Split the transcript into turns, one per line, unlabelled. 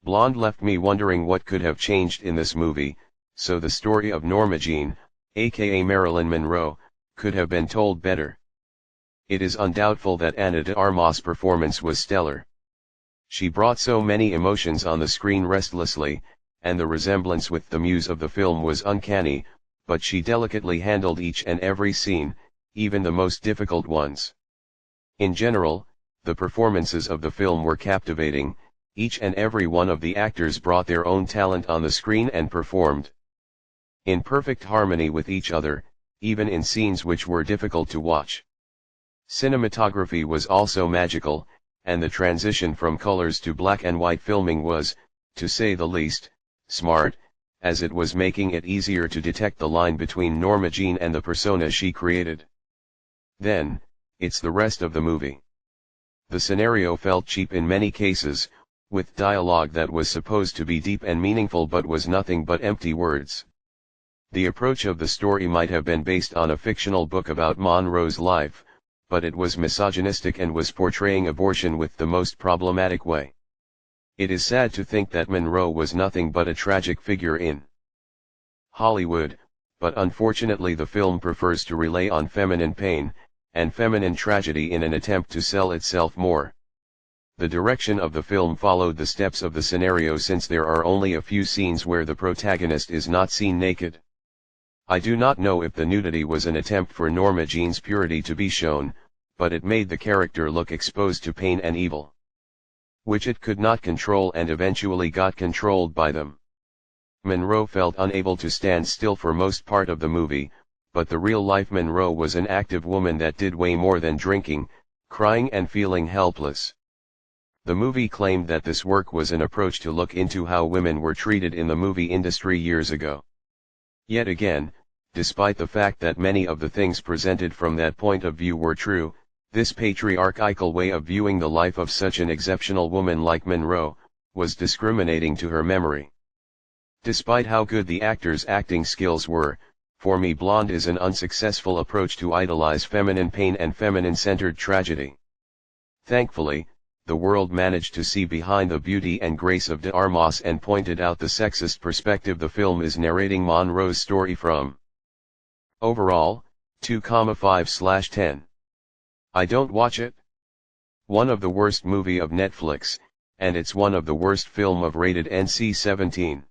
Blonde left me wondering what could have changed in this movie, so the story of Norma Jean, aka Marilyn Monroe, could have been told better. It is undoubtful that Ana de Armas' performance was stellar. She brought so many emotions on the screen restlessly, and the resemblance with the muse of the film was uncanny, but she delicately handled each and every scene, even the most difficult ones. In general, the performances of the film were captivating. Each and every one of the actors brought their own talent on the screen and performed in perfect harmony with each other, even in scenes which were difficult to watch. Cinematography was also magical, and the transition from colors to black and white filming was, to say the least, smart, as it was making it easier to detect the line between Norma Jean and the persona she created. Then, it's the rest of the movie. The scenario felt cheap in many cases, with dialogue that was supposed to be deep and meaningful but was nothing but empty words. The approach of the story might have been based on a fictional book about Monroe's life, but it was misogynistic and was portraying abortion with the most problematic way. It is sad to think that Monroe was nothing but a tragic figure in Hollywood, but unfortunately the film prefers to rely on feminine pain, and feminine tragedy in an attempt to sell itself more. The direction of the film followed the steps of the scenario since there are only a few scenes where the protagonist is not seen naked. I do not know if the nudity was an attempt for Norma Jean's purity to be shown, but it made the character look exposed to pain and evil, which it could not control and eventually got controlled by them. Monroe felt unable to stand still for most part of the movie, but the real-life Monroe was an active woman that did way more than drinking, crying and feeling helpless. The movie claimed that this work was an approach to look into how women were treated in the movie industry years ago. Yet again, despite the fact that many of the things presented from that point of view were true, this patriarchal way of viewing the life of such an exceptional woman like Monroe, was discriminating to her memory. Despite how good the actors' acting skills were, for me Blonde is an unsuccessful approach to idolize feminine pain and feminine-centered tragedy. Thankfully, the world managed to see behind the beauty and grace of de Armas and pointed out the sexist perspective the film is narrating Monroe's story from. Overall, 2,5/10. I don't watch it. One of the worst movie of Netflix, and it's one of the worst film of rated NC-17.